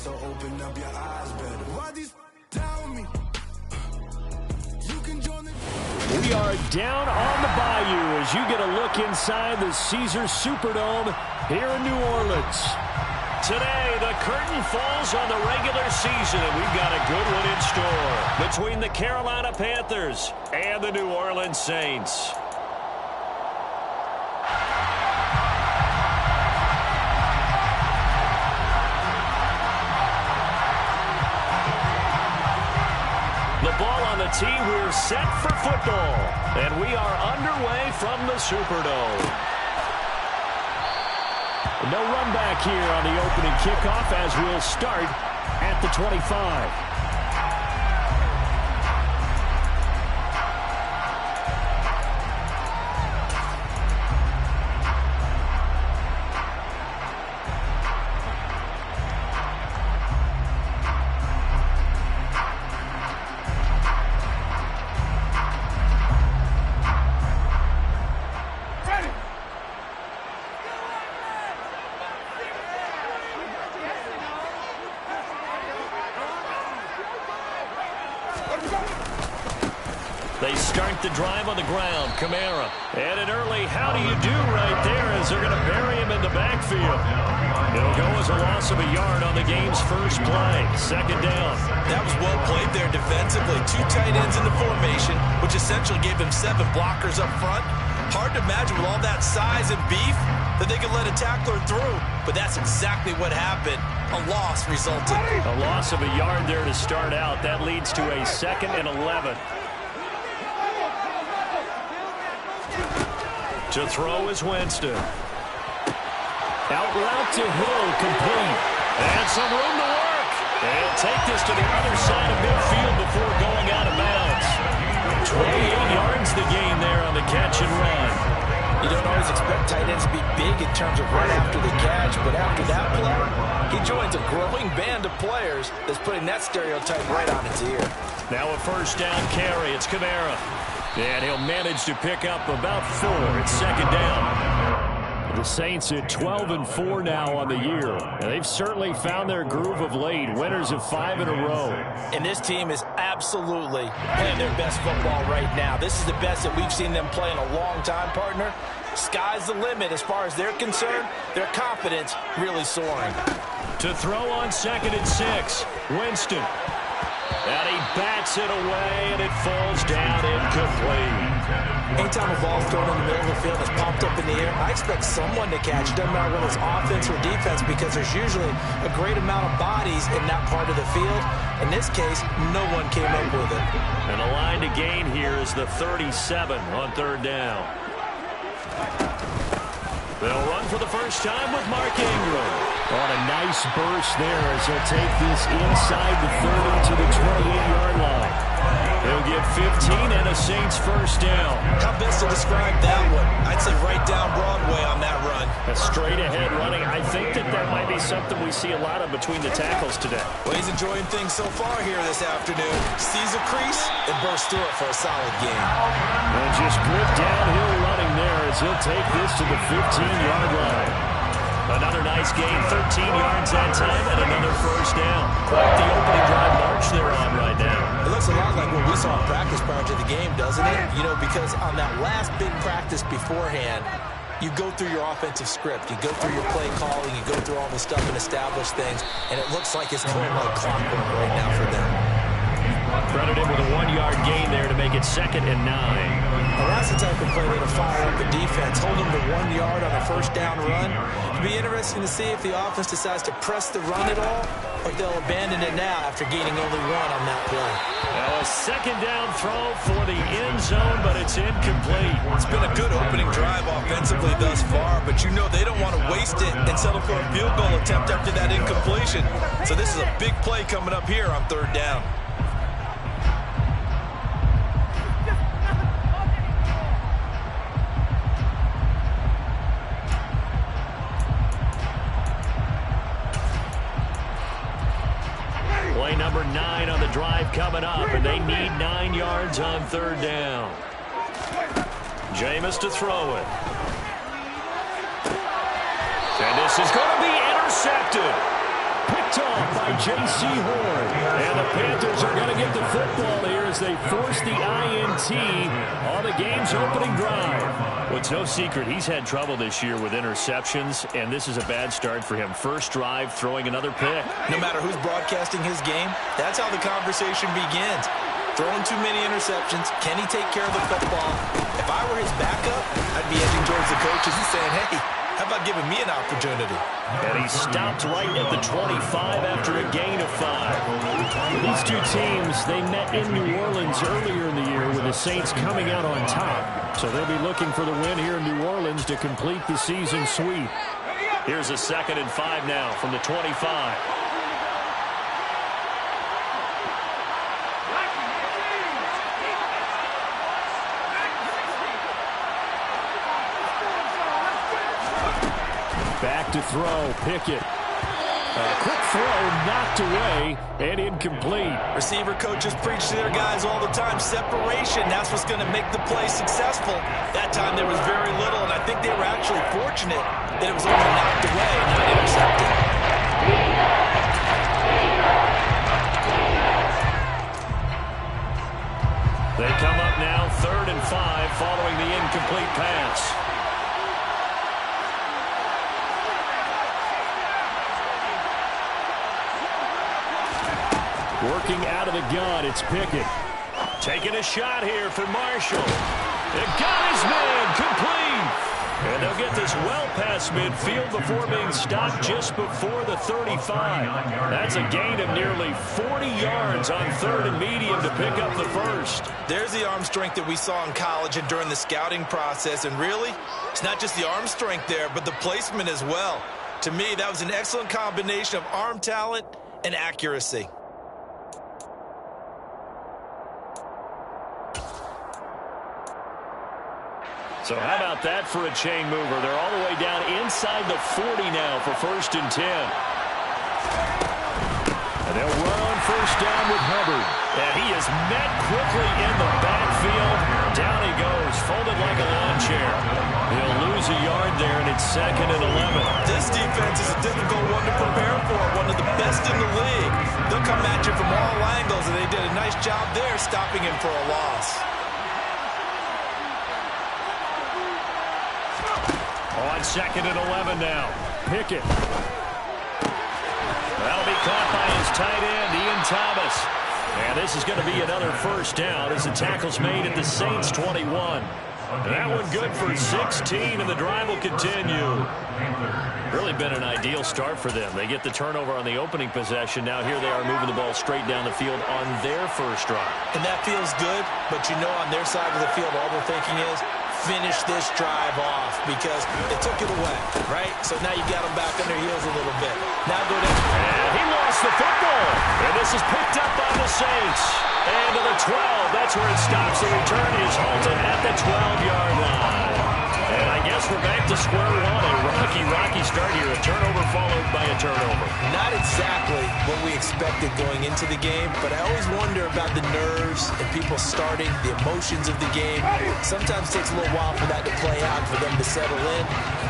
so open up your eyes better. Why these tell me? You can join the... We are down on the bayou as you get a look inside the Caesars Superdome here in New Orleans. Today, the curtain falls on the regular season, and we've got a good one in store between the Carolina Panthers and the New Orleans Saints. The ball on the tee, we're set for football, and we are underway from the Superdome. No run back here on the opening kickoff as we'll start at the 25. They start the drive on the ground. Kamara. And an early how do you do right there as they're going to bury him in the backfield. It'll go as a loss of a yard on the game's first play. Second down. That was well played there defensively. 2 tight ends in the formation, which essentially gave them 7 blockers up front. Hard to imagine with all that size and beef that they could let a tackler through. But that's exactly what happened. A loss resulted. A loss of a yard there to start out. That leads to a 2nd and 11. To throw is Winston. Out route to Hill, complete. And some room to work. They'll take this to the other side of midfield before going out of bounds. 28 yards the gain there on the catch and run. You don't always expect tight ends to be big in terms of right after the catch, but after that play, he joins a growing band of players that's putting that stereotype right on its ear. Now a first down carry. It's Kamara. And he'll manage to pick up about 4. It's second down. The Saints at 12-4 now on the year. And they've certainly found their groove of late. Winners of 5 in a row. And this team is absolutely playing their best football right now. This is the best that we've seen them play in a long time, partner. Sky's the limit as far as they're concerned. Their confidence really soaring. To throw on 2nd and 6. Winston. And he bats it away, and it falls down incomplete. Anytime a ball's thrown in the middle of the field that's popped up in the air, I expect someone to catch it. Doesn't matter whether it's offense or defense, because there's usually a great amount of bodies in that part of the field. In this case, no one came up with it. And the line to gain here is the 37 on 3rd down. They'll run for the first time with Mark Ingram. On a nice burst there as he'll take this inside the 30 to the 28-yard line. He'll get 15 and a Saints first down. How best to describe that one? I'd say right down Broadway on that run. A straight-ahead running. I think that might be something we see a lot of between the tackles today. Well, he's enjoying things so far here this afternoon. Sees a crease and bursts through it for a solid gain. And just good downhill running there as he'll take this to the 15-yard line. Another nice gain, 13 yards that time, and another first down. Quite the opening drive march they're on right now. It looks a lot like what we saw in practice prior to the game, doesn't it? You know, because on that last big practice beforehand, you go through your offensive script. You go through your play calling. You go through all the stuff and establish things, and it looks like it's going like clockwork right now for them. Credited with a 1-yard gain there to make it 2nd and 9. Well, that's the type of play that'll fire up the defense. Hold them to 1 yard on a first down run. It'll be interesting to see if the offense decides to press the run at all, or if they'll abandon it now after gaining only 1 on that play. Now a 2nd down throw for the end zone, but it's incomplete. It's been a good opening drive offensively thus far, but you know they don't want to waste it and settle for a field goal attempt after that incompletion. So this is a big play coming up here on 3rd down. Play number 9 on the drive coming up, and they need 9 yards on 3rd down. Jameis to throw it. And this is going to be intercepted. Picked off by J.C. Horn. And the Panthers are going to get the football here as they force the INT on the game's opening drive. Well, it's no secret he's had trouble this year with interceptions, and this is a bad start for him. First drive, throwing another pick. No matter who's broadcasting his game, that's how the conversation begins. Throwing too many interceptions. Can he take care of the football? If I were his backup, I'd be edging towards the coaches and saying, hey, how about giving me an opportunity? And he stopped right at the 25 after a gain of 5. These two teams, they met in New Orleans earlier in the year with the Saints coming out on top. So they'll be looking for the win here in New Orleans to complete the season sweep. Here's a 2nd and 5 now from the 25. Back to throw, Pickett. A quick throw knocked away and incomplete. Receiver coaches preach to their guys all the time. Separation, that's what's going to make the play successful. That time there was very little, and I think they were actually fortunate that it was only knocked away and not intercepted. They come up now 3rd and 5 following the incomplete pass. Working out of the gun, it's Pickett. Taking a shot here for Marshall. It got his man complete. And they'll get this well past midfield before being stopped just before the 35. That's a gain of nearly 40 yards on 3rd and medium to pick up the first. There's the arm strength that we saw in college and during the scouting process. And really, it's not just the arm strength there, but the placement as well. To me, that was an excellent combination of arm talent and accuracy. So how about that for a chain mover? They're all the way down inside the 40 now for 1st and 10. And they'll run on 1st down with Hubbard. And he is met quickly in the backfield. Down he goes, folded like a lawn chair. He'll lose a yard there, and it's 2nd and 11. This defense is a difficult one to prepare for, one of the best in the league. They'll come at you from all angles, and they did a nice job there stopping him for a loss. On 2nd and 11 now. Pickett. That'll be caught by his tight end, Ian Thomas. And this is going to be another 1st down as the tackle's made at the Saints' 21. That one good for 16, and the drive will continue. Really been an ideal start for them. They get the turnover on the opening possession. Now here they are moving the ball straight down the field on their first drive. And that feels good, but you know on their side of the field all they're thinking is, finish this drive off because they took it away, right? So now you got them back on their heels a little bit. Now go down. And he lost the football. And this is picked up by the Saints. And to the 12. That's where it stops. The return is halted at the 12-yard line. And I guess we're back to square one. A rocky start here. A turnover followed by a turnover. Not exactly what we expected going into the game, but I always wonder about the nerves and people starting, the emotions of the game. Sometimes it takes a little while for that to play out, for them to settle in.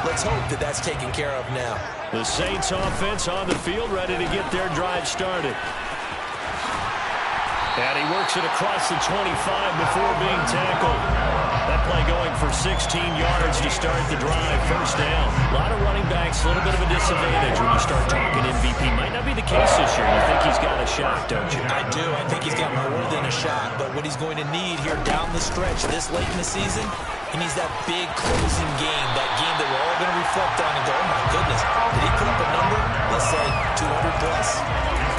Let's hope that that's taken care of now. The Saints offense on the field, ready to get their drive started. And he works it across the 25 before being tackled. That play going for 16 yards to start the drive. 1st down. A lot of running backs, a little bit of a disadvantage when you start talking MVP. Might not be the case this year. You think he's got a shot, don't you? I do. I think he's got more than a shot. But what he's going to need here down the stretch this late in the season, he needs that big closing game, that game that we're all going to reflect on and go, oh my goodness, did he put up a number, let's say 200 plus?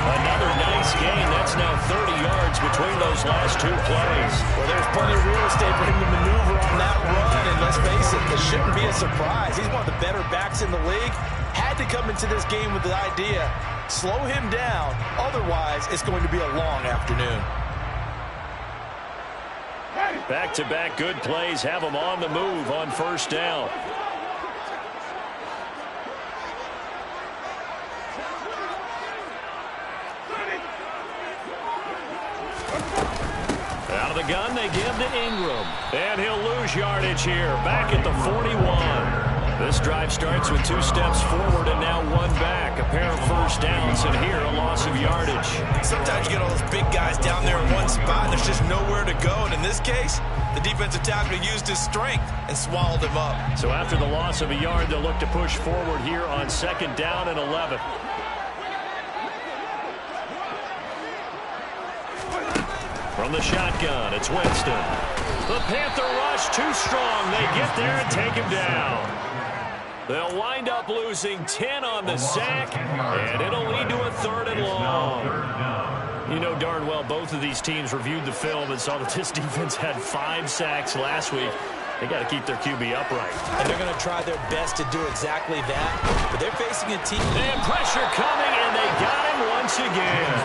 Another nice game. That's now 30 yards between those last 2 plays. Well, there's plenty of real estate for him to maneuver on that run, and let's face it, it shouldn't be a surprise. He's one of the better backs in the league. Had to come into this game with the idea, slow him down, otherwise it's going to be a long afternoon. Back-to-back good plays have them on the move on 1st down. Out of the gun, they give to Ingram. And he'll lose yardage here, back at the 41. This drive starts with 2 steps forward and now 1 back. A pair of first downs, and here a loss of yardage. Sometimes you get all those big guys down there in one spot, and there's just nowhere to go. And in this case, the defensive tackle used his strength and swallowed him up. So after the loss of a yard, they'll look to push forward here on 2nd down and 11. From the shotgun, it's Winston. The Panther rush too strong. They get there and take him down. They'll wind up losing 10 on the sack, and it'll lead to a 3rd and long. You know darn well both of these teams reviewed the film and saw that this defense had 5 sacks last week. They got to keep their QB upright. And they're going to try their best to do exactly that, but they're facing a team. They have pressure coming, and they got him once again.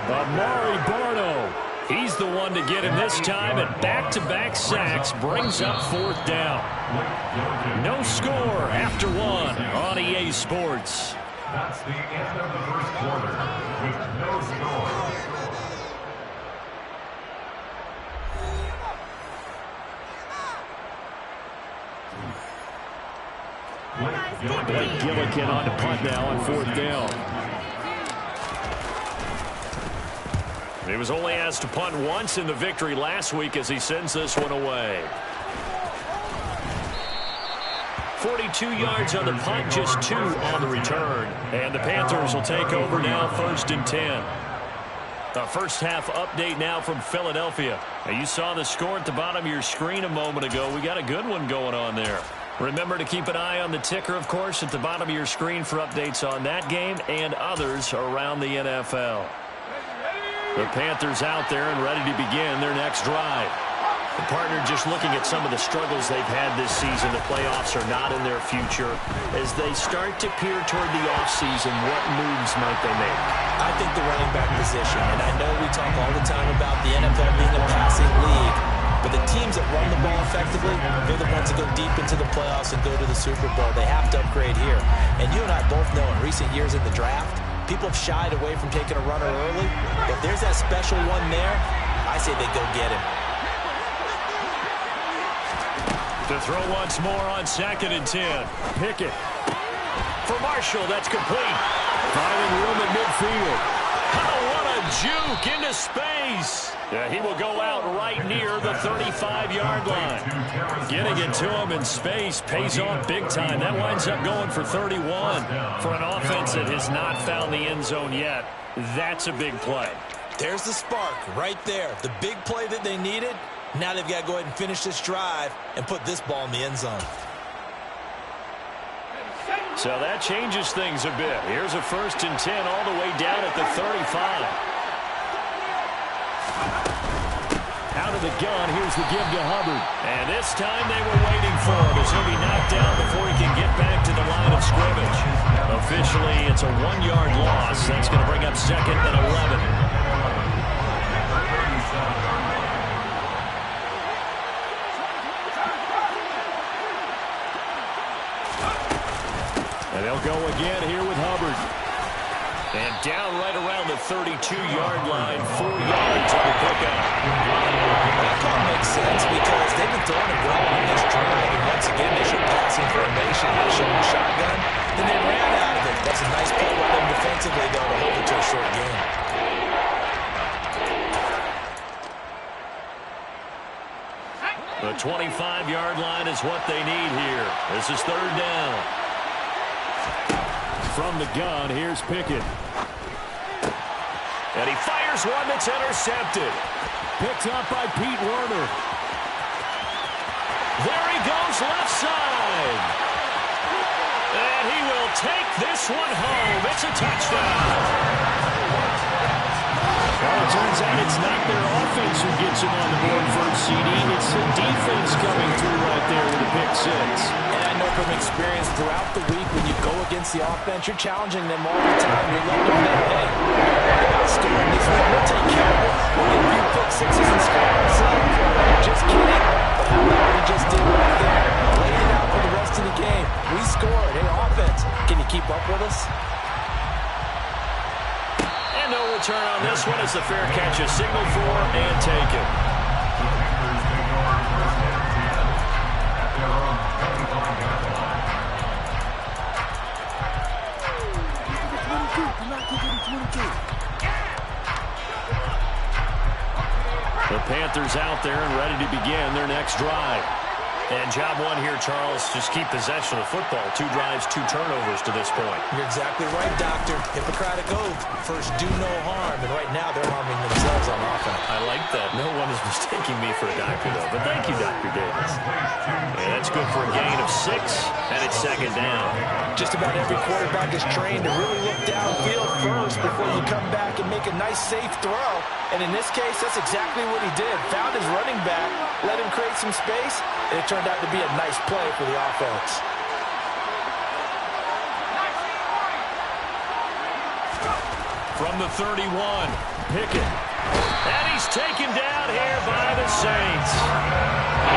Amari Barno. He's the one to get him this time, and back-to-back sacks brings up 4th down. No score after 1 on EA Sports. That's the end of the first quarter with no score. Blake Gillikin on to punt now on 4th down. He was only asked to punt once in the victory last week as he sends this one away. 42 yards on the punt, just 2 on the return. And the Panthers will take over now, 1st and 10. The first half update now from Philadelphia. Now you saw the score at the bottom of your screen a moment ago. We got a good one going on there. Remember to keep an eye on the ticker, of course, at the bottom of your screen for updates on that game and others around the NFL. The Panthers out there and ready to begin their next drive. The partner just looking at some of the struggles they've had this season. The playoffs are not in their future. As they start to peer toward the offseason, what moves might they make? I think the running back position, and I know we talk all the time about the NFL being a passing league, but the teams that run the ball effectively, they're the ones that go deep into the playoffs and go to the Super Bowl. They have to upgrade here. And you and I both know in recent years in the draft, people have shied away from taking a runner early. But if there's that special one there, I say they go get him. To throw once more on 2nd and 10. Pickett. For Marshall, that's complete. Finding room at midfield. Oh, what a juke into space. Yeah, he will go out right near the 35-yard line. Getting it to him in space pays off big time. That winds up going for 31. For an offense that has not found the end zone yet, that's a big play. There's the spark right there. The big play that they needed. Now they've got to go ahead and finish this drive and put this ball in the end zone. So that changes things a bit. Here's a 1st and 10 all the way down at the 35. Out of the gun, here's the give to Hubbard. And this time they were waiting for him as he'll be knocked down before he can get back to the line of scrimmage. Officially, it's a 1-yard loss. That's going to bring up 2nd and 11. And they'll go again here with Hubbard. And down right around the 32-yard line, 4 yards on the pickup. That call makes sense because they've been throwing it well on this drive. And once again, they showed passing formation. They showed a shotgun. Then they ran out of it. That's a nice play by them defensively, though, to hold it to a short game. The 25-yard line is what they need here. This is 3rd down. From the gun, here's Pickett. And he fires one that's intercepted. Picked up by Pete Werner. There he goes, left side. And he will take this one home. It's a touchdown. Well, it turns out it's not their offense who gets him on the board for a CD. It's the defense coming through right there with a pick 6. And I know from experience throughout the week when you go against the offense, you're challenging them all the time. You're letting them know, hey, we're not scoring this one. We'll take care of it. We'll get a few pick 6s and score ourselves. Just kidding. But how about what he just did right there? Laid it out for the rest of the game. We scored. Hey, offense, can you keep up with us? No return on this one as the fair catch is signaled for and taken. The Panthers out there and ready to begin their next drive. And job one here, Charles, just keep possession of the football. 2 drives, 2 turnovers to this point. You're exactly right, Doctor. Hippocratic oath. First, do no harm. And right now, they're harming themselves on offense. I like that. No one is mistaking me for a doctor, though. But thank you, Dr. Davis. And that's good for a gain of 6, and it's second down. Just about every quarterback is trained to really look downfield first before you come back and make a nice, safe throw. And in this case, that's exactly what he did. Found his running back, let him create some space, and it turned out to be a nice play for the offense. From the 31, Pickett. And he's taken down here by the Saints.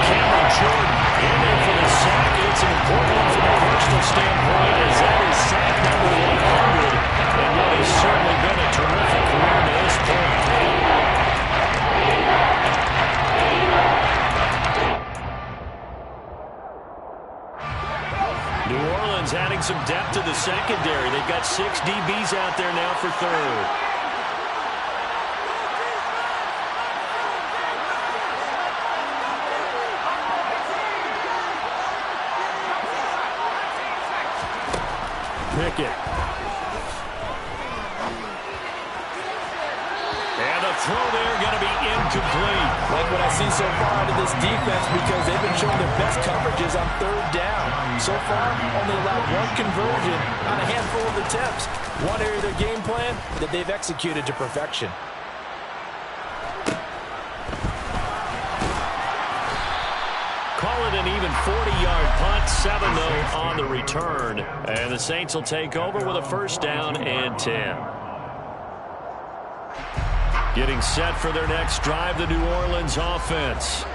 Cameron Jordan in there for the sack. It's an important one from a personal standpoint, as that is sack number 100. And what has certainly been a terrific career to this point. New Orleans adding some depth to the secondary. They've got 6 DBs out there now for third. Pickett. And the throw there going to be incomplete. Like what I've seen so far out of this defense, because they've been showing their best coverages on 3rd down. So far, only allowed 1 conversion on a handful of attempts. One area of their game plan that they've executed to perfection. Call it an even 40-yard punt, 7-0 on the return. And the Saints will take over with a first down and 10. Getting set for their next drive, the New Orleans offense.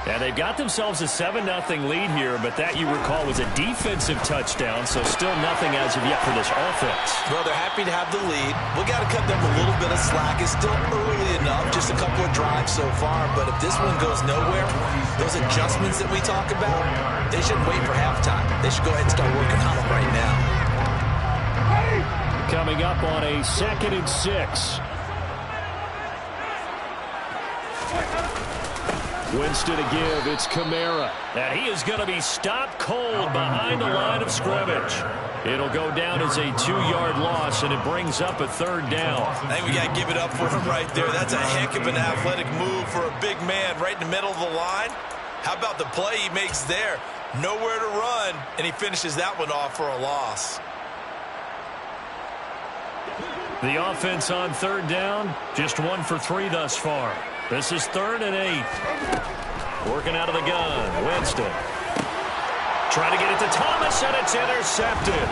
And they've got themselves a 7-0 lead here, but that, you recall, was a defensive touchdown, so still nothing as of yet for this offense. Well, they're happy to have the lead. We got to cut them a little bit of slack. It's still early enough, just a couple of drives so far, but if this one goes nowhere, those adjustments that we talk about, they shouldn't wait for halftime. They should go ahead and start working on them right now. Coming up on a 2nd and 6. Winston to give. It's Kamara. And he is going to be stopped cold behind the line of scrimmage. It'll go down as a 2-yard loss, and it brings up a 3rd down. I think we got to give it up for him right there. That's a heck of an athletic move for a big man right in the middle of the line. How about the play he makes there? Nowhere to run, and he finishes that one off for a loss. The offense on 3rd down, just 1 for 3 thus far. This is 3rd and 8. Working out of the gun, Winston. Trying to get it to Thomas, and it's intercepted.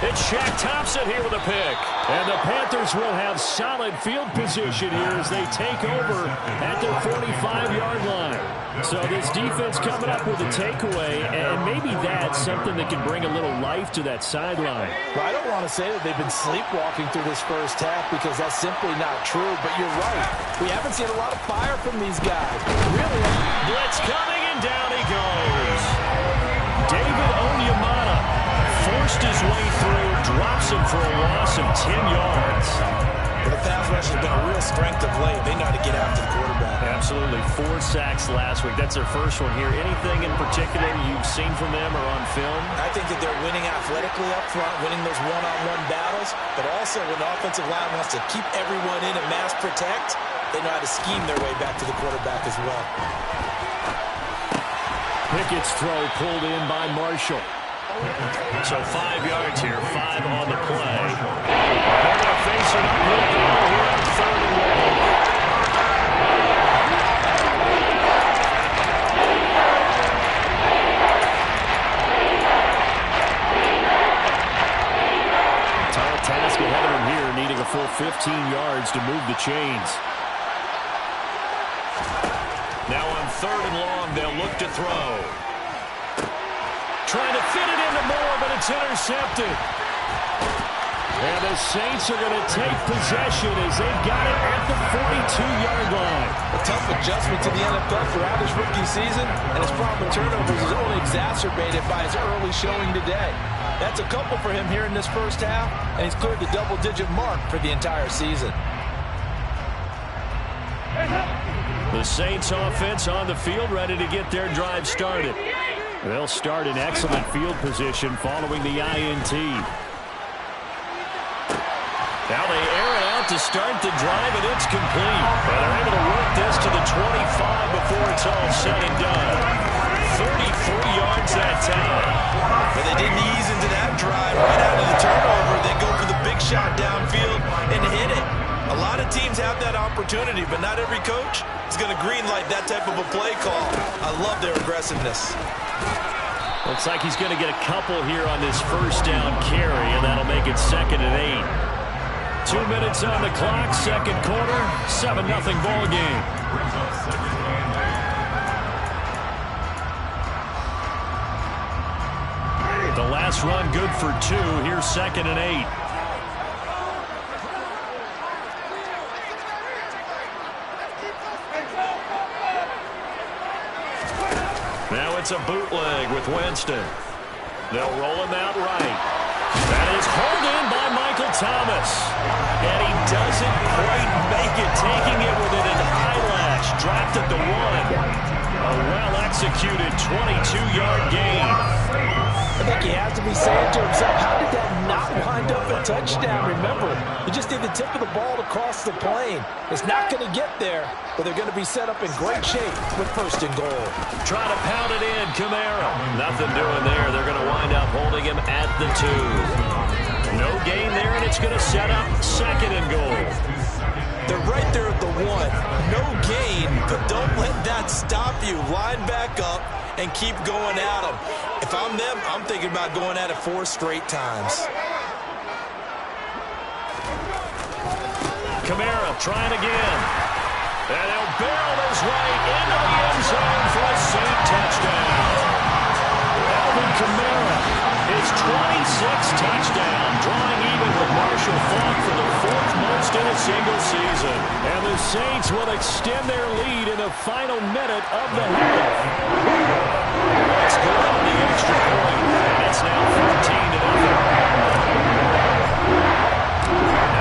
It's Shaq Thompson here with a pick. And the Panthers will have solid field position here as they take over at their 45-yard line. So this defense coming up with a takeaway, and maybe that's something that can bring a little life to that sideline. Well, I don't want to say that they've been sleepwalking through this first half, because that's simply not true, but you're right. We haven't seen a lot of fire from these guys. Really. Blitz coming, and down he goes. David Onyemata forced his way through, drops him for a loss of 10 yards. Well, the pass rush has been a real strength of late. They know how to get after the quarterback. Absolutely. 4 sacks last week. That's their first one here. Anything in particular you've seen from them or on film? I think that they're winning athletically up front, winning those one-on-one battles, but also when the offensive line wants to keep everyone in and mass protect, they know how to scheme their way back to the quarterback as well. Pickett's throw pulled in by Marshall. So 5 yards here, 5 on the play. They're going to face an uphill battle here on 3rd and 1. Tall task ahead of him here, needing a full 15 yards to move the chains. Now on 3rd and long, they'll look to throw. Trying to fit it into Moore, but it's intercepted. And the Saints are going to take possession as they've got it at the 42-yard line. A tough adjustment to the NFL throughout his rookie season, and his problem with turnovers is only exacerbated by his early showing today. That's a couple for him here in this first half, and he's cleared the double-digit mark for the entire season. The Saints offense on the field, ready to get their drive started. They'll start in excellent field position following the INT. Now they air it out to start the drive, and it's complete. And they're able to work this to the 25 before it's all said and done. 33 yards that time. But they didn't ease into that drive right out of the turnover. They go for the big shot downfield and hit it. A lot of teams have that opportunity, but not every coach is going to greenlight that type of a play call. I love their aggressiveness. Looks like he's going to get a couple here on this first down carry, and that'll make it 2nd and 8. 2 minutes on the clock, second quarter, 7-0 ball game. The last run good for 2. Here's 2nd and 8. Now it's a bootleg with Winston. They'll roll him out right. That is hauled in by Michael Thomas. And he doesn't quite make it, taking it within an eyelash. Dropped at the 1. A well-executed 22-yard gain. I think he has to be saying to himself, how did that not wind up a touchdown? Remember, you just need the tip of the ball to cross the plane. It's not going to get there, but they're going to be set up in great shape with 1st and goal. Try to pound it in, Kamara. Nothing doing there. They're going to wind up holding him at the 2. No gain there, and it's going to set up 2nd and goal. They're right there at the 1. No gain, but don't let that stop you. Line back up and keep going at them. If I'm them, I'm thinking about going at it 4 straight times. Kamara trying again. And they'll barrel this right into the end zone for a Saint touchdown. Alvin Kamara, his 26th touchdown, drawing even with Marshall Faulk for the 4th most in a single season. And the Saints will extend their lead in the final minute of the half. Let's go on the extra point. And it's now 14-0.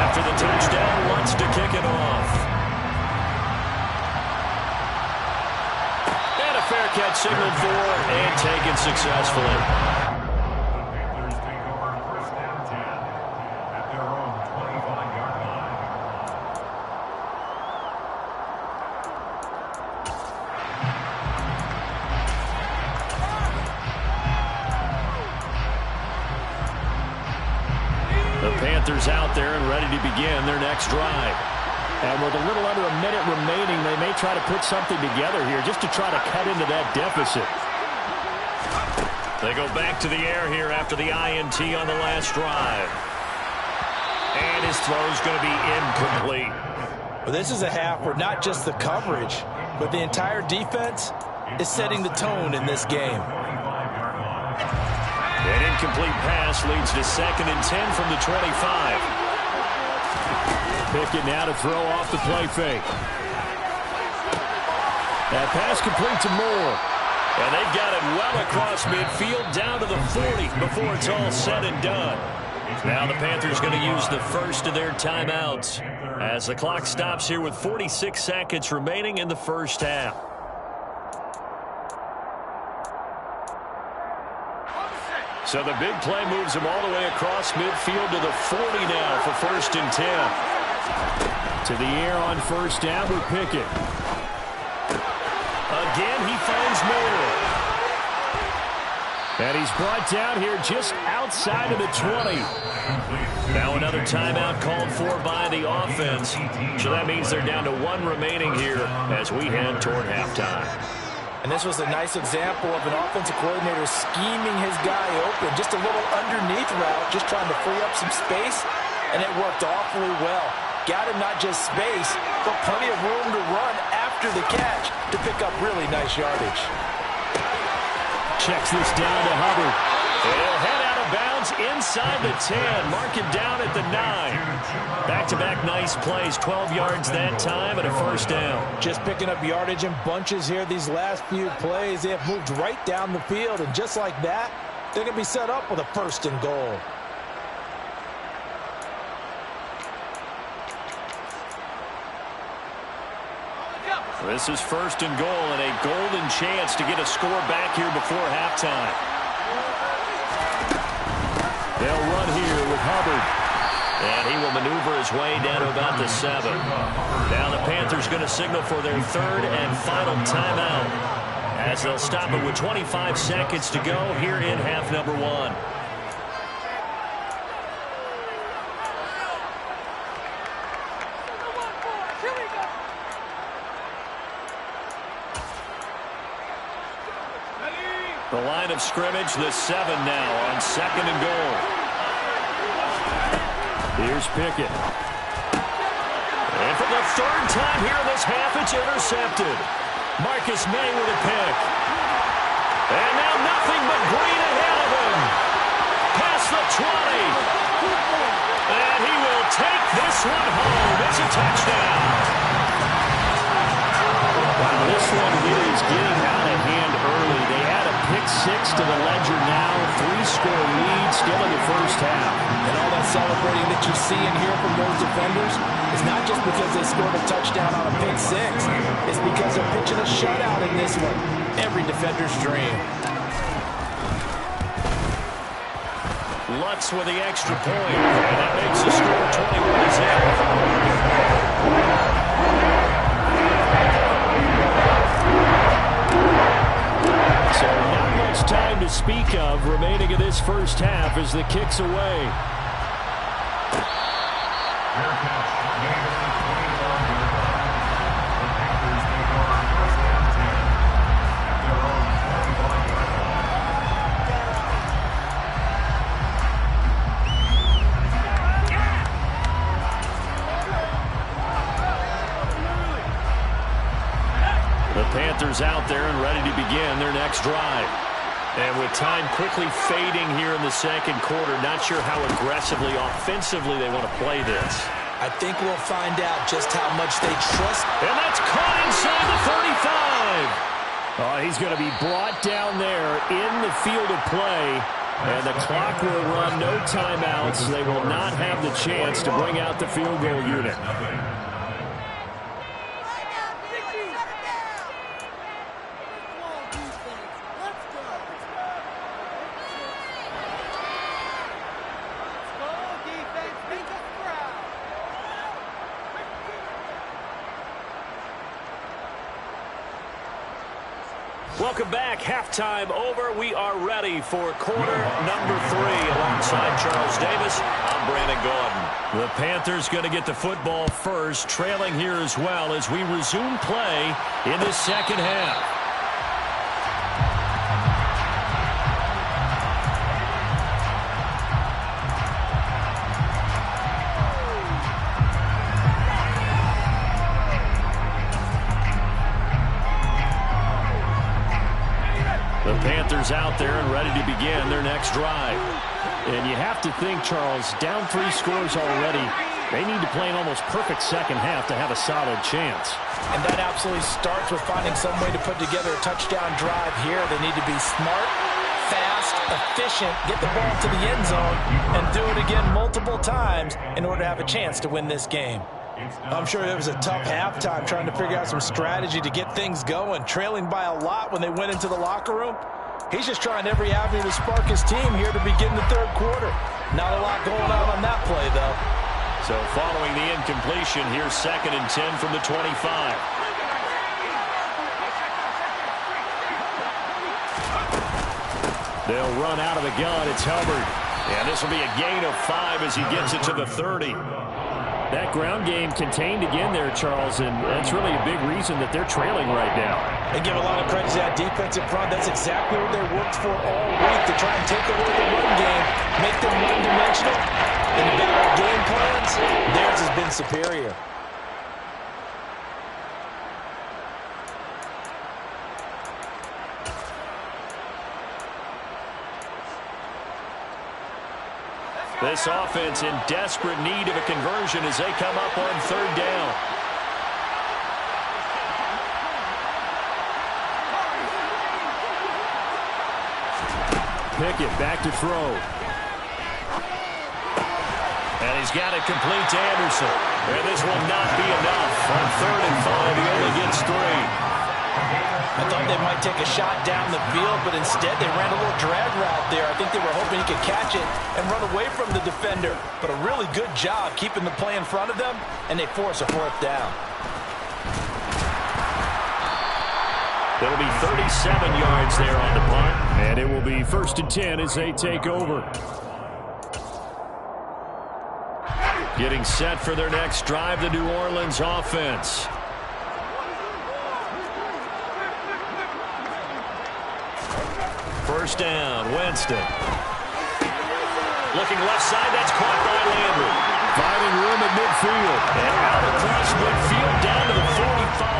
After the touchdown, wants to kick it off. And a fair catch signaled for and taken successfully. Panthers take over 1st and 10 at their own 25-yard line. The Panthers out there and ready to begin their next drive. And with a little under a minute remaining, they may try to put something together here just to try to cut into that deficit. They go back to the air here after the INT on the last drive. And his throw's going to be incomplete. Well, this is a half where not just the coverage, but the entire defense is setting the tone in this game. An incomplete pass leads to 2nd and 10 from the 25. Pickett now to throw off the play fake. That pass complete to Moore. And they've got it well across midfield down to the 40 before it's all said and done. Now the Panthers going to use the first of their timeouts as the clock stops here with 46 seconds remaining in the first half. So the big play moves him all the way across midfield to the 40 now for 1st and 10. To the air on 1st down with Pickett. Again, he finds Moore. And he's brought down here just outside of the 20. Now another timeout called for by the offense. So that means they're down to 1 remaining here as we head toward halftime. And this was a nice example of an offensive coordinator scheming his guy open. Just a little underneath route, just trying to free up some space, and it worked awfully well. Got him not just space, but plenty of room to run after the catch to pick up really nice yardage. Checks this down to Hubbard. He'll head out of of bounds inside the 10. Mark it down at the 9. Back-to-back nice plays. 12 yards that time and a first down. Just picking up yardage in bunches here these last few plays. They have moved right down the field, and just like that, they're going to be set up with a first and goal. This is first and goal and a golden chance to get a score back here before halftime. They'll run here with Hubbard. And he will maneuver his way down to about the 7. Now the Panthers going to signal for their third and final timeout, as they'll stop it with 25 seconds to go here in half number 1. The line of scrimmage, the 7 now on second and goal. Here's Pickett. And for the third time here in this half, it's intercepted. Marcus May with a pick. And now nothing but green ahead of him. Past the 20. And he will take this one home. It's a touchdown. Wow, this one here is getting out of hand early. They add a pick 6 to the ledger now. 3-score lead still in the first half. And all that celebrating that you see and hear from those defenders is not just because they scored a touchdown on a pick 6. It's because they're pitching a shutout in this one. Every defender's dream. Lutz with the extra point. And that makes the score 21-0. So not much time to speak of remaining in this first half as the kick's away. The Panthers out there and ready to begin their next drive. And with time quickly fading here in the second quarter, not sure how aggressively, offensively they want to play this. I think we'll find out just how much they trust. And that's caught inside the 35. He's going to be brought down there in the field of play. And the clock will run, no timeouts. They will not have the chance to bring out the field goal unit. Welcome back. Halftime over. We are ready for quarter number 3. Alongside Charles Davis, I'm Brandon Gordon. The Panthers going to get the football first, trailing here as well as we resume play in the second half. The Panthers out there and ready to begin their next drive. And you have to think, Charles, down 3 scores already. They need to play an almost perfect second half to have a solid chance. And that absolutely starts with finding some way to put together a touchdown drive here. They need to be smart, fast, efficient, get the ball to the end zone, and do it again multiple times in order to have a chance to win this game. I'm sure it was a tough halftime trying to figure out some strategy to get things going, trailing by a lot when they went into the locker room. He's just trying every avenue to spark his team here to begin the third quarter. Not a lot going on that play, though. So following the incompletion, here's 2nd and 10 from the 25. They'll run out of the gun. It's Hubbard. And this will be a gain of 5 as he gets it to the 30. That ground game contained again there, Charles, and that's really a big reason that they're trailing right now. They give a lot of credit to that defensive front. That's exactly what they worked for all week, to try and take away the run game, make them one-dimensional. And about our game plans, theirs has been superior. This offense in desperate need of a conversion as they come up on third down. Pickett back to throw. And he's got it complete to Anderson. And this will not be enough. On 3rd and 5, he only gets 3. I thought they might take a shot down the field, but instead they ran a little drag route there. I think they were hoping he could catch it and run away from the defender. But a really good job keeping the play in front of them, and they force a 4th down. It'll be 37 yards there on the punt. And it will be 1st and 10 as they take over. Getting set for their next drive, the New Orleans offense. First down, Winston. Looking left side, that's caught by Landry. Finding room at midfield. And out across midfield down to the 45.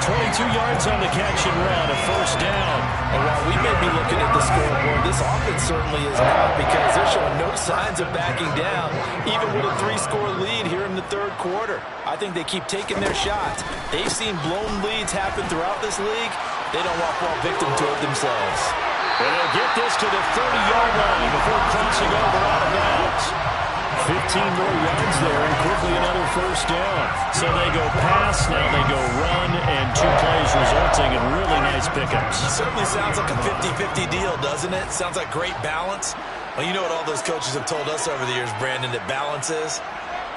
22 yards on the catch and run, a 1st down. And while we may be looking at the scoreboard, this offense certainly is not, because they're showing no signs of backing down, even with a 3-score lead here in the 3rd quarter. I think they keep taking their shots. They've seen blown leads happen throughout this league. They don't want to fall victim to it themselves. And they'll get this to the 30-yard line before crossing over out of bounds. 15 more yards there and quickly another 1st down. So they go pass, now they go run, and 2 plays resulting in really nice pickups. It certainly sounds like a 50-50 deal, doesn't it? Sounds like great balance. Well, you know what all those coaches have told us over the years, Brandon, that balance is?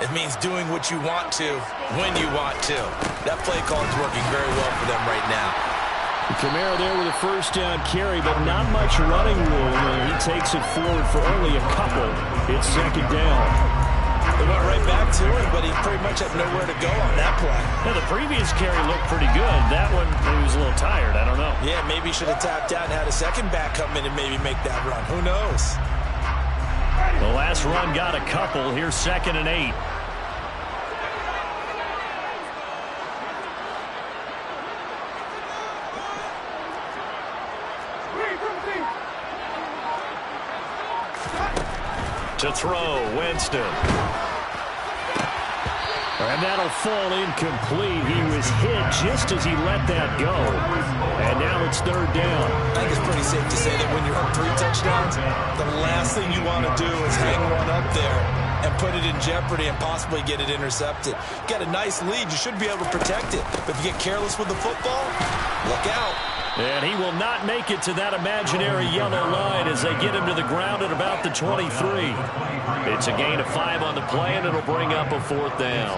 It means doing what you want to when you want to. That play call is working very well for them right now. Kamara there with a 1st down carry, but not much running room. He takes it forward for only a couple. It's 2nd down. They went right back to him, but he pretty much had nowhere to go on that play. Now, the previous carry looked pretty good. That one, he was a little tired. I don't know. Yeah, maybe he should have tapped out and had a second back come in and maybe make that run. Who knows? The last run got a couple. Here's 2nd and 8. To throw, Winston. And that'll fall incomplete. He was hit just as he let that go. And now it's 3rd down. I think it's pretty safe to say that when you have 3 touchdowns, the last thing you want to do is hang one up there and put it in jeopardy and possibly get it intercepted. Got a nice lead. You should be able to protect it. But if you get careless with the football, look out. And he will not make it to that imaginary yellow line as they get him to the ground at about the 23. It's a gain of 5 on the play, and it'll bring up a 4th down.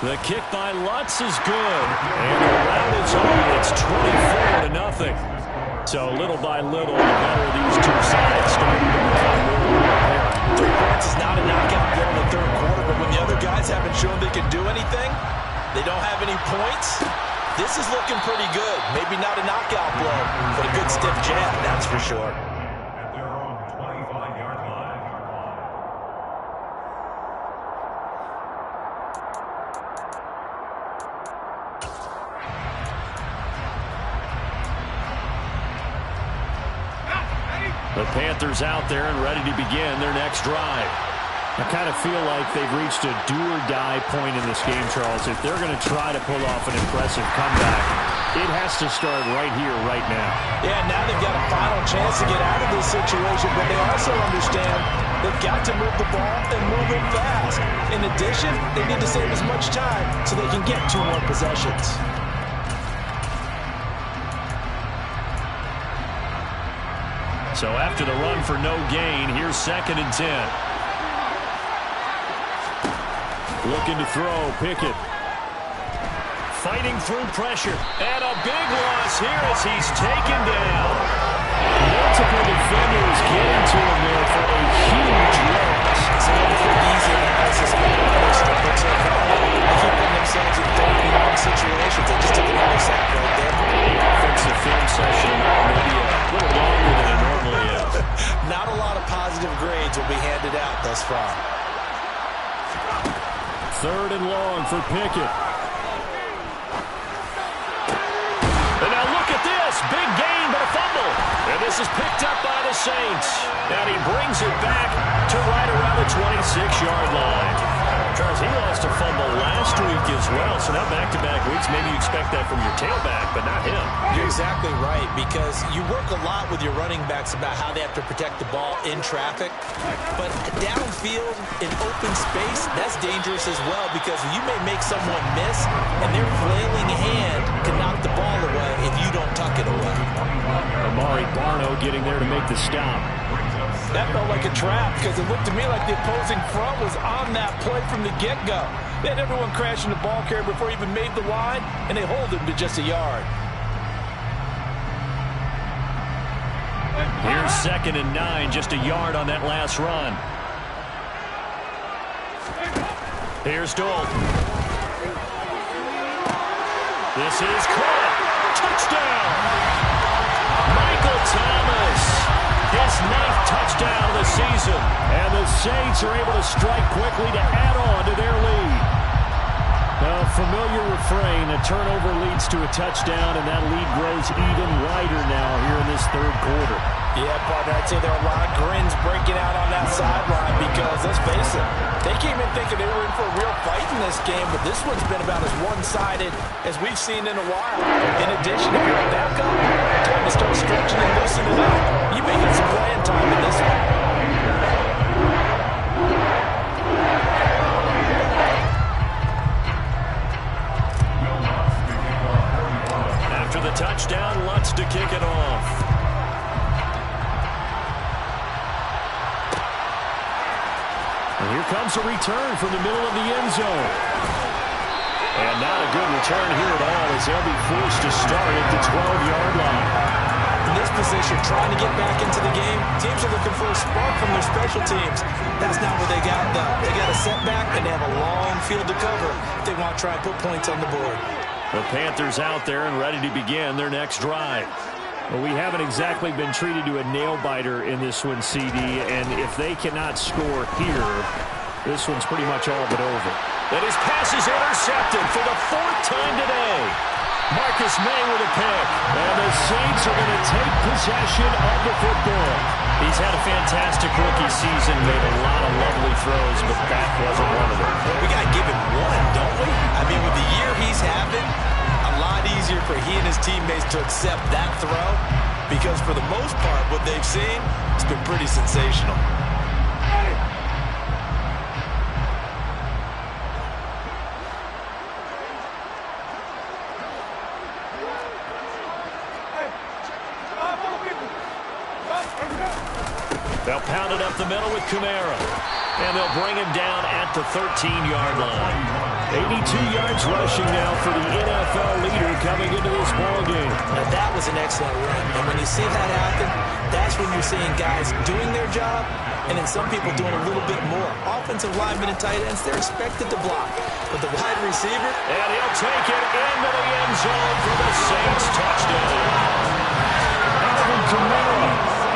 The kick by Lutz is good. And the round is on. It's 24-0. So little by little, the better of these two sides starting to become more apparent. 3 points is not a knockout blow in the 3rd quarter, but when the other guys haven't shown they can do anything, they don't have any points, this is looking pretty good. Maybe not a knockout blow, but a good stiff jab, that's for sure. At their own 25-yard line. The Panthers out there and ready to begin their next drive. I kind of feel like they've reached a do-or-die point in this game, Charles. If they're going to try to pull off an impressive comeback, it has to start right here, right now. Yeah, now they've got a final chance to get out of this situation, but they also understand they've got to move the ball and move it fast. In addition, they need to save as much time so they can get 2 more possessions. So after the run for no gain, here's 2nd and 10. Looking to throw, Pickett. Fighting through pressure. And a big loss here as he's taken down. Multiple defenders getting to him there for a huge loss. It's a little bit easy analysis. They keep putting themselves in 30-1 situations. They just took another sack right there. Offensive film session maybe a little longer than it normally is. Not a lot of positive grades will be handed out thus far. 3rd and long for Pickett. And now look at this. Big gain but a fumble. And this is picked up by the Saints. And he brings it back to right around the 26-yard line. Charles, he lost a fumble last week as well, so now back-to-back weeks, maybe you expect that from your tailback, but not him. You're exactly right, because you work a lot with your running backs about how they have to protect the ball in traffic, but downfield in open space, that's dangerous as well, because you may make someone miss, and their flailing hand can knock the ball away if you don't tuck it away. Amari Barno getting there to make the stop. That felt like a trap because it looked to me like the opposing front was on that play from the get-go. They had everyone crashing the ball carrier before he even made the line, and they hold him to just a yard. Here's 2nd and 9, just a yard on that last run. Here's Dole. This is caught. Touchdown! Michael Thomas. His 9th touchdown of the season. And the Saints are able to strike quickly to add on to their lead. A familiar refrain, a turnover leads to a touchdown, and that lead grows even wider now here in this 3rd quarter. Yeah, partner, I'd say there are a lot of grins breaking out on that sideline because, let's face it, they came in thinking they were in for a real fight in this game, but this one's been about as one-sided as we've seen in a while. In addition, if you're a backup, time to start stretching and loosening up. You may get some playing time in this one. After the touchdown, Lutz to kick it off. And here comes a return from the middle of the end zone. And not a good return here at all as they'll be forced to start at the 12-yard line. In this position, trying to get back into the game, teams are looking for a spark from their special teams. That's not what they got, though. They got a setback, and they have a long field to cover if they want to try and put points on the board. The Panthers out there and ready to begin their next drive. Well, we haven't exactly been treated to a nail-biter in this one, CD, and if they cannot score here, this one's pretty much all but over. And his pass is intercepted for the 4th time today. Marcus May with a pick, and the Saints are going to take possession of the football. He's had a fantastic rookie season, made a lot of lovely throws, but that wasn't one of them. We got to give him one, don't we? I mean, with the year he's having, a lot easier for he and his teammates to accept that throw because for the most part, what they've seen, it's been pretty sensational. They'll pound it up the middle with Kamara. And they'll bring him down at the 13-yard line. 82 yards rushing now for the NFL leader coming into this ballgame. Now, that was an excellent run. And when you see that happen, that's when you're seeing guys doing their job and then some people doing a little bit more. Offensive linemen and tight ends, they're expected to block. But the wide receiver... And he'll take it into the end zone for the Saints touchdown. Alvin Kamara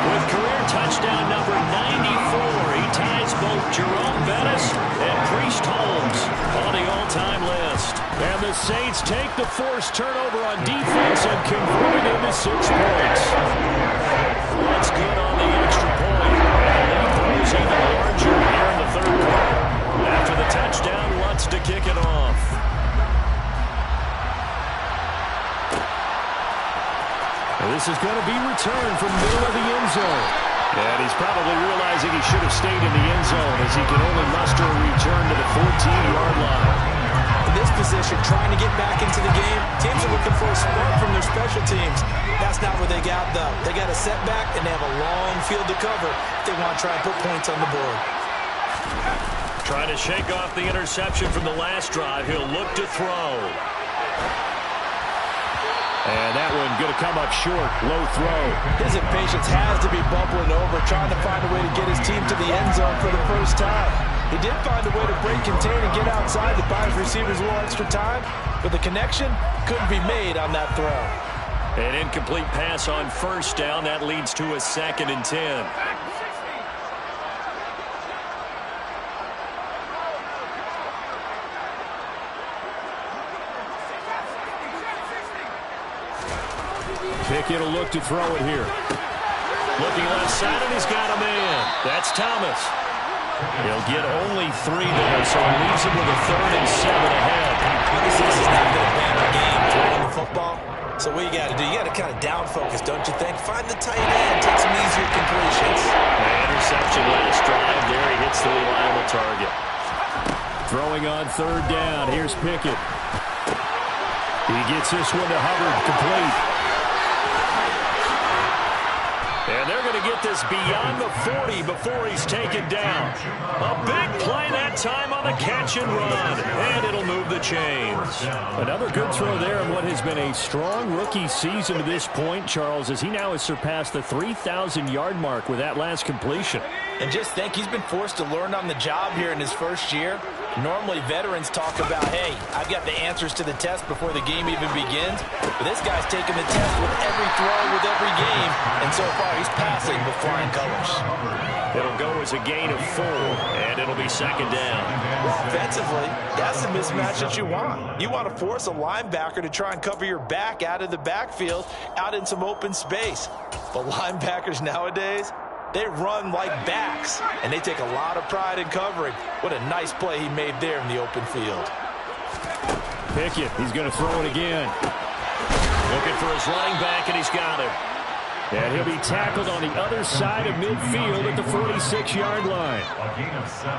with career touchdown number 94. He ties both Jerome Bettis and Priest Holmes on the all-time list. And the Saints take the forced turnover on defense and convert it into 6 points. That's good on the extra point. And the lead grows even larger here in the 3rd quarter. After the touchdown, Lutz to kick it off. And this is going to be returned from the middle of the end zone. And he's probably realizing he should have stayed in the end zone as he can only muster a return to the 14-yard line. In this position, trying to get back into the game, teams are looking for a spark from their special teams. That's not what they got, though. They got a setback, and they have a long field to cover if they want to try and put points on the board. Trying to shake off the interception from the last drive. He'll look to throw. And that one going to come up short. Low throw. His impatience has to be bubbling over, trying to find a way to get his team to the end zone for the first time. He did find a way to break, contain, and get outside to buy his receivers a little extra time, but the connection couldn't be made on that throw. An incomplete pass on first down. That leads to a 2nd and 10. Pickett will look to throw it here. Looking left side, and he's got a man. That's Thomas. He'll get only 3 there, so it leaves him with a 3rd and 7 ahead. Obviously, this is not going to ban the game throwing the football. So what you got to do, you got to kind of down focus, don't you think? Find the tight end, take some easier completions. Interception last drive. There he hits the reliable target. Throwing on 3rd down. Here's Pickett. He gets this one to Hubbard, complete. And they're going to get this beyond the 40 before he's taken down. A big play that time on the catch and run. And it'll move the chains. Another good throw there in what has been a strong rookie season to this point, Charles, as he now has surpassed the 3,000-yard mark with that last completion. And just think, he's been forced to learn on the job here in his first year. Normally, veterans talk about, hey, I've got the answers to the test before the game even begins. But this guy's taking the test with every throw, with every game. And so far, he's passing with flying colors. It'll go as a gain of 4, and it'll be 2nd down. Well, offensively, that's the mismatch that you want. You want to force a linebacker to try and cover your back out of the backfield, out in some open space. But linebackers nowadays, they run like backs, and they take a lot of pride in covering. What a nice play he made there in the open field. Pickett, he's going to throw it again. Looking for his running back, and he's got it. And he'll be tackled on the other side of midfield at the 46-yard line.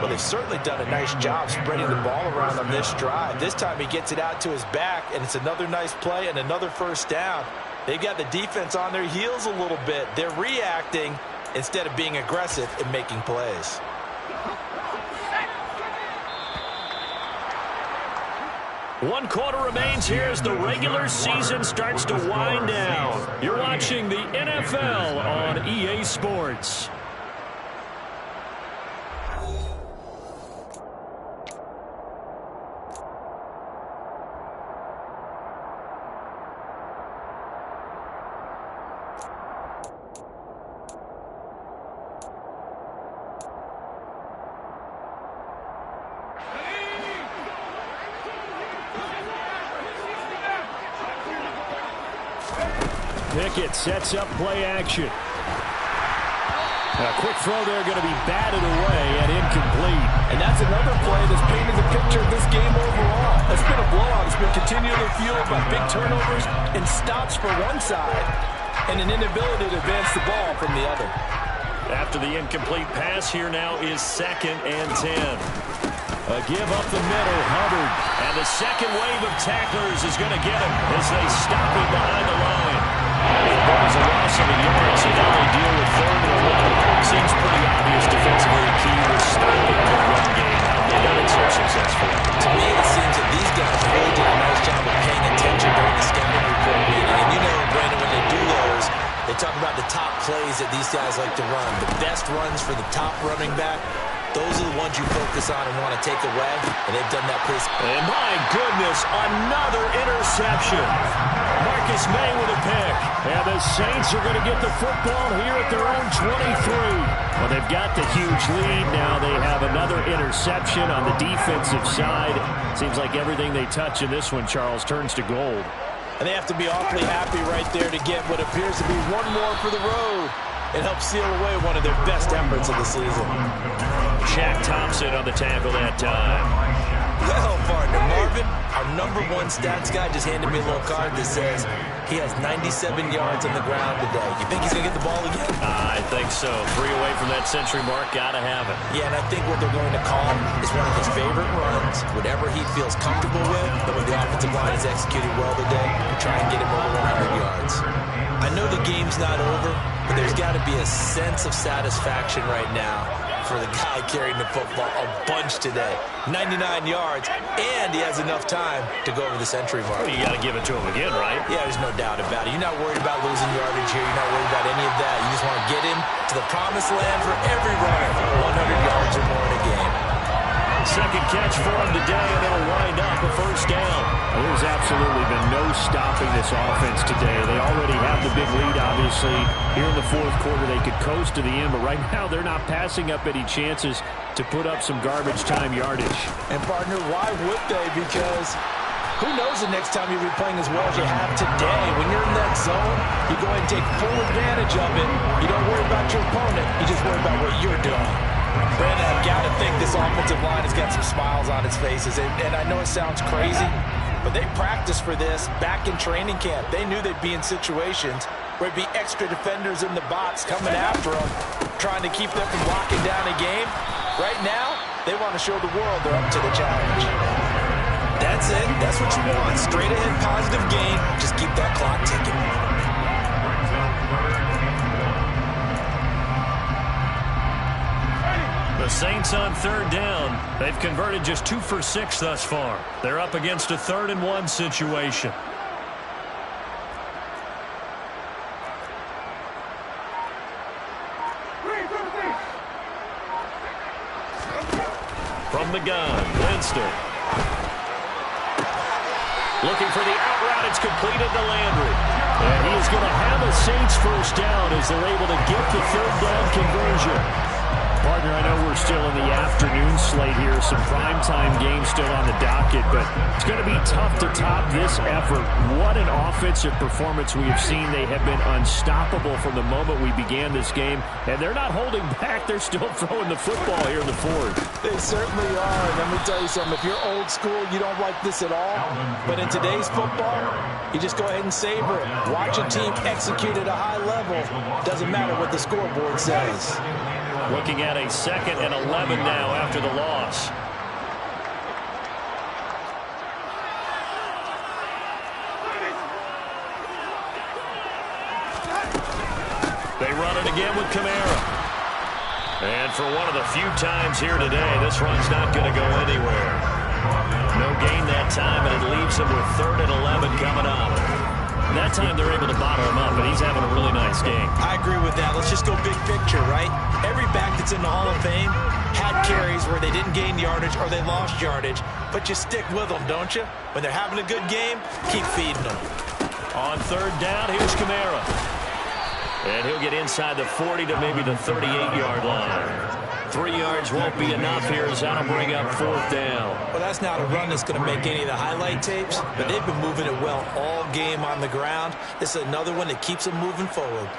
Well, they've certainly done a nice job spreading the ball around on this drive. This time he gets it out to his back, and it's another nice play and another 1st down. They've got the defense on their heels a little bit. They're reacting instead of being aggressive and making plays. One quarter remains here as the regular season starts to wind down. You're watching the NFL on EA Sports. Pickett sets up play action. A quick throw there going to be batted away and incomplete. And that's another play that's painted the picture of this game overall. It's been a blowout. It's been continually fueled by big turnovers and stops for one side and an inability to advance the ball from the other. After the incomplete pass, here now is 2nd and 10. A give up the middle, Hubbard. And the second wave of tacklers is going to get him as they stop him behind the line. That was a loss of a yard, so now they deal with 3rd and 11. Seems pretty obvious defensively the key was stopping the run game. They've done it so successfully. To me, it seems that these guys really did a nice job of paying attention during the scouting report meeting. And you know, Brandon, when they do those, they talk about the top plays that these guys like to run. The best runs for the top running back. Those are the ones you focus on and want to take away, and they've done that pretty. And my goodness, another interception. Marcus May with a pick. And the Saints are going to get the football here at their own 23. Well, they've got the huge lead. Now they have another interception on the defensive side. Seems like everything they touch in this one, Charles, turns to gold. And they have to be awfully happy right there to get what appears to be one more for the road. It helps seal away one of their best efforts of the season. Shaq Thompson on the tackle that time. Well, partner, Marvin, our #1 stats guy just handed me a little card that says he has 97 yards on the ground today. You think he's going to get the ball again? I think so. 3 away from that century mark. Got to have it. Yeah, and I think what they're going to call is one of his favorite runs, whatever he feels comfortable with, but when the offensive line is executed well today, to try and get him over 100 yards. I know the game's not over, but there's got to be a sense of satisfaction right now for the guy carrying the football a bunch today. 99 yards, and he has enough time to go over the century mark. Well, you got to give it to him again, right? Yeah, there's no doubt about it. You're not worried about losing yardage here. You're not worried about any of that. You just want to get him to the promised land for every runner, 100 yards or more in a game. Second catch for him today, and it'll wind up a 1st down. There's absolutely been no stopping this offense today. They already have the big lead, obviously. Here in the 4th quarter, they could coast to the end, but right now they're not passing up any chances to put up some garbage time yardage. And, partner, why would they? Because Who knows the next time you'll be playing as well as you have today. When you're in that zone, you go ahead and take full advantage of it. You don't worry about your opponent. You just worry about what you're doing. Brandon, I've got to think this offensive line has got some smiles on its faces. And I know it sounds crazy, but they practiced for this back in training camp. They knew they'd be in situations where it'd be extra defenders in the box coming after them, trying to keep them from locking down a game. Right now, they want to show the world they're up to the challenge. That's it. That's what you want. Straight ahead positive game. Just keep that clock ticking. The Saints on third down. They've converted just 2 for 6 thus far. They're up against a 3rd and 1 situation. From the gun, Winston. Looking for the out route. It's completed to Landry. And he is going to have a Saints first down as they're able to get the 3rd down conversion. Partner, I know we're still in the afternoon slate here. Some primetime games still on the docket, but it's going to be tough to top this effort. What an offensive performance we have seen. They have been unstoppable from the moment we began this game, and they're not holding back. They're still throwing the football here in the 4th. They certainly are. And let me tell you something. If you're old school, you don't like this at all. But in today's football, you just go ahead and savor it. Watch a team execute at a high level. Doesn't matter what the scoreboard says. Looking at a 2nd and 11 now after the loss. They run it again with Kamara. And for one of the few times here today, this run's not going to go anywhere. No gain that time, and it leaves him with 3rd and 11 coming up. That time they're able to bottle him up, but he's having a really nice game. I agree with that. Let's just go big picture, right? Every back that's in the Hall of Fame had carries where they didn't gain yardage or they lost yardage, but you stick with them, don't you? When they're having a good game, keep feeding them. On 3rd down, here's Kamara. And he'll get inside the 40 to maybe the 38-yard line. 3 yards won't be enough here as that'll bring up 4th down. Well, that's not a run that's going to make any of the highlight tapes, but they've been moving it well all game on the ground. This is another one that keeps them moving forward.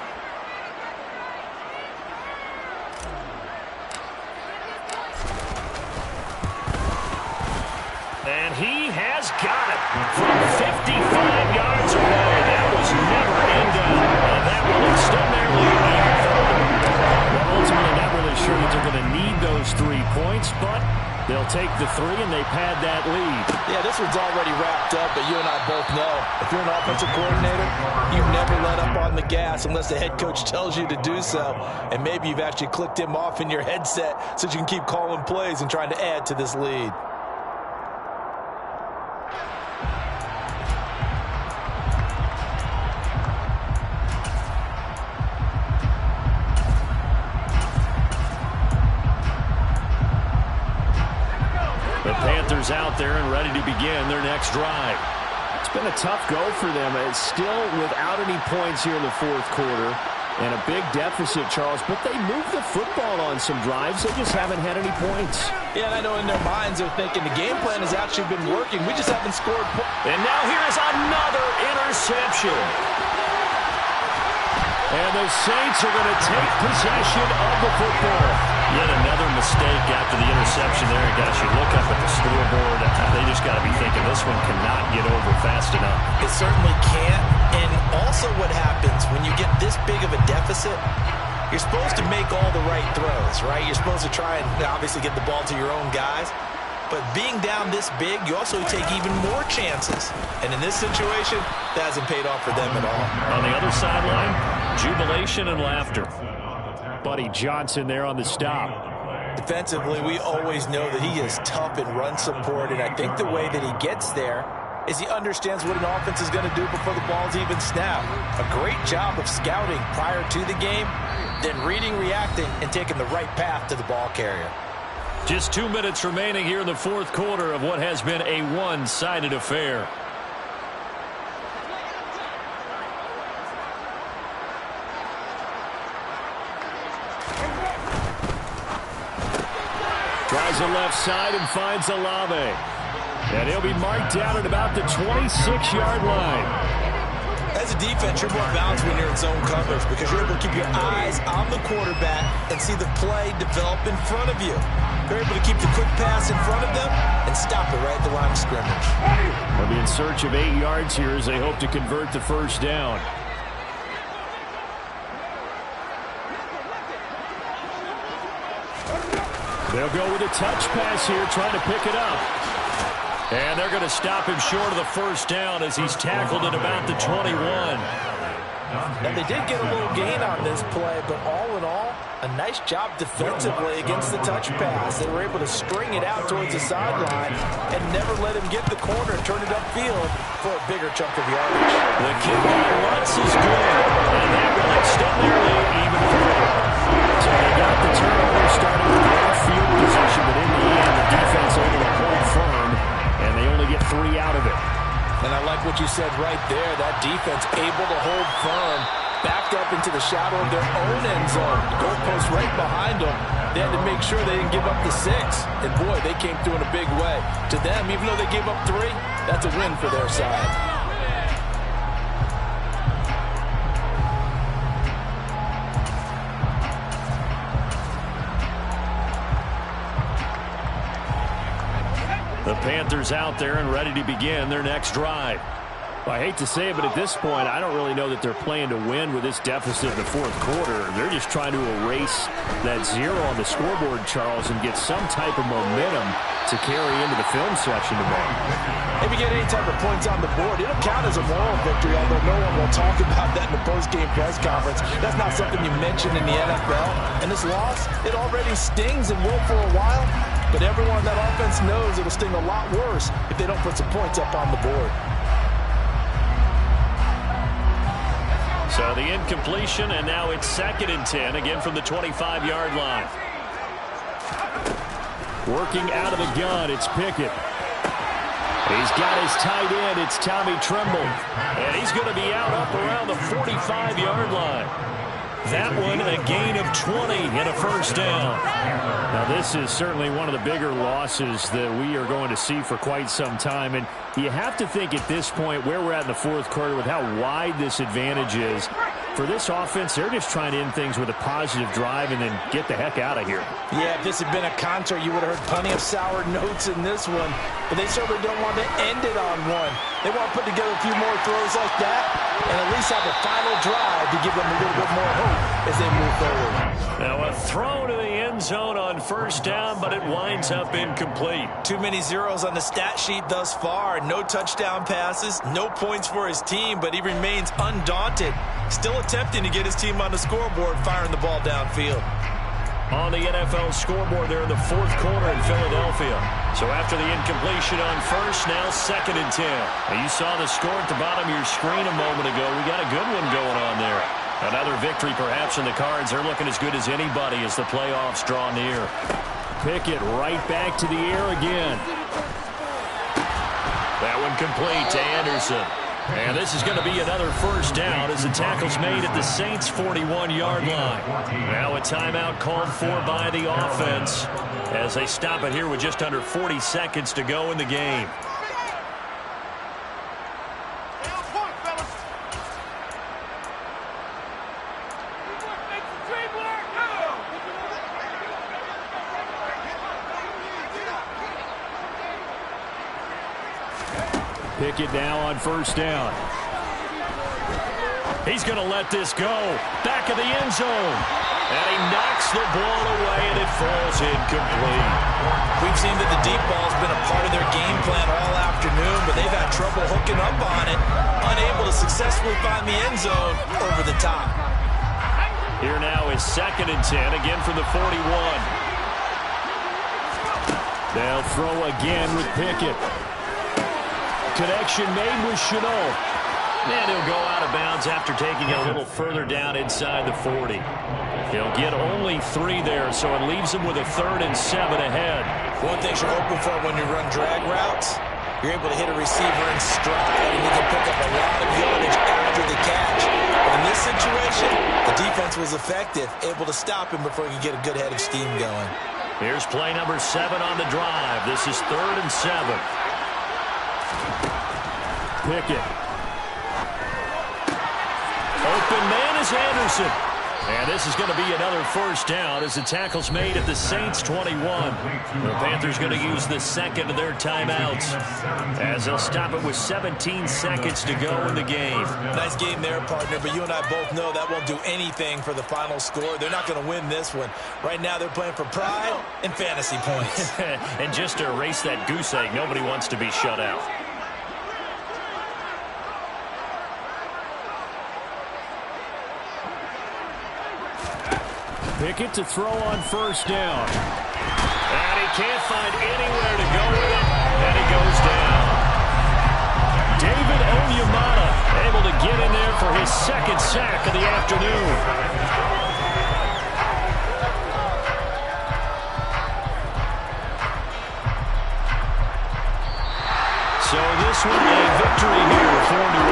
And he has got it from 55 yards away. That was never in doubt. And that will extend their lead even further. Well, ultimately not really sure that they're going to need those 3 points, but they'll take the 3 and they pad that lead. Yeah, this one's already wrapped up, but you and I both know if you're an offensive coordinator, you never let up on the gas unless the head coach tells you to do so. And maybe you've actually clicked him off in your headset so you can keep calling plays and trying to add to this lead. The Panthers out there and ready to begin their next drive. It's been a tough go for them. It's still without any points here in the 4th quarter and a big deficit, Charles, but they moved the football on some drives. They just haven't had any points. Yeah, and I know in their minds they're thinking the game plan has actually been working. We just haven't scored points. And now here's another interception. And the Saints are going to take possession of the football. Yet another mistake after the interception there. Gosh, you look up at the scoreboard, they just got to be thinking this one cannot get over fast enough. It certainly can't. And also what happens when you get this big of a deficit, you're supposed to make all the right throws, right? You're supposed to try and obviously get the ball to your own guys. But being down this big, you also take even more chances. And in this situation, that hasn't paid off for them at all. On the other sideline, jubilation and laughter. Buddy Johnson there on the stop. Defensively, we always know that he is tough in run support, and I think the way that he gets there is he understands what an offense is going to do before the ball's even snapped. A great job of scouting prior to the game, then reading, reacting, and taking the right path to the ball carrier. Just 2 minutes remaining here in the 4th quarter of what has been a one-sided affair. Tries the left side and finds Olave. And he'll be marked down at about the 26-yard line. As a defense, you're more balanced when you're in zone coverage because you're able to keep your eyes on the quarterback and see the play develop in front of you. You're able to keep the quick pass in front of them and stop it right at the line of scrimmage. They'll be in search of 8 yards here as they hope to convert the first down. They'll go with a touch pass here, trying to pick it up. And they're going to stop him short of the first down as he's tackled at about the 21. Now, they did get a little gain on this play, but all in all, a nice job defensively against the touch pass. They were able to string it out towards the sideline and never let him get the corner and turn it upfield for a bigger chunk of yardage. The kick by Lutz is good, and that will extend their lead even further. So they got the turnover starting with great field position, but in the end, the defense able to hold firm, and they only get 3 out of it. And I like what you said right there. That defense able to hold firm, backed up into the shadow of their own end zone. Goalpost right behind them. They had to make sure they didn't give up the 6. And boy, they came through in a big way. To them, even though they gave up 3, that's a win for their side. The Panthers out there and ready to begin their next drive. I hate to say it, but at this point, I don't really know that they're playing to win with this deficit in the fourth quarter. They're just trying to erase that 0 on the scoreboard, Charles, and get some type of momentum to carry into the film section today. If you get any type of points on the board, it'll count as a moral victory, although no one will talk about that in the post-game press conference. That's not something you mention in the NFL. And this loss, it already stings and will for a while. But everyone on that offense knows it'll sting a lot worse if they don't put some points up on the board. So the incompletion, and now it's 2nd and 10, again from the 25-yard line. Working out of the gun, it's Pickett. He's got his tight end, it's Tommy Tremble. And he's going to be out up around the 45-yard line. That one, a gain of 20 and a first down. Now, this is certainly one of the bigger losses that we are going to see for quite some time. And you have to think at this point where we're at in the fourth quarter with how wide this advantage is. For this offense, they're just trying to end things with a positive drive and then get the heck out of here. Yeah, if this had been a concert, you would have heard plenty of sour notes in this one. But they certainly don't want to end it on one. They want to put together a few more throws like that and at least have a final drive to give them a little bit more hope as they move forward. Now a throw to the end zone on first down, but it winds up incomplete. Too many zeros on the stat sheet thus far. No touchdown passes, no points for his team, but he remains undaunted. Still attempting to get his team on the scoreboard, firing the ball downfield. On the NFL scoreboard there in the fourth quarter in Philadelphia. So after the incompletion on first, now 2nd and 10. Now you saw the score at the bottom of your screen a moment ago. We got a good one going on there. Another victory perhaps in the cards. They're looking as good as anybody as the playoffs draw near. Pickett right back to the air again. That one complete to Anderson. And this is going to be another first down as the tackle's made at the Saints' 41-yard line. Now a timeout called for by the offense as they stop it here with just under 40 seconds to go in the game. Pickett now on first down. He's going to let this go. Back of the end zone. And he knocks the ball away, and it falls incomplete. We've seen that the deep ball's been a part of their game plan all afternoon, but they've had trouble hooking up on it, unable to successfully find the end zone over the top. Here now is 2nd and 10, again from the 41. They'll throw again with Pickett. Connection made with Chenault. And he'll go out of bounds after taking it a little further down inside the 40. He'll get only 3 there, so it leaves him with a 3rd and 7 ahead. One thing you're hoping for when you run drag routes, you're able to hit a receiver in stride, and you can pick up a lot of yardage after the catch. But in this situation, the defense was effective, able to stop him before he could get a good head of steam going. Here's play number 7 on the drive. This is 3rd and 7. Pickett. Open man is Anderson. And this is going to be another first down as the tackle's made at the Saints' 21. The Panthers going to use the second of their timeouts as they'll stop it with 17 seconds to go in the game. Nice game there, partner, but you and I both know that won't do anything for the final score. They're not going to win this one. Right now they're playing for pride and fantasy points. And just to erase that goose egg, nobody wants to be shut out. Pickett to throw on first down. And he can't find anywhere to go with it, and he goes down. David Onyemata able to get in there for his second sack of the afternoon. So this one a victory here for New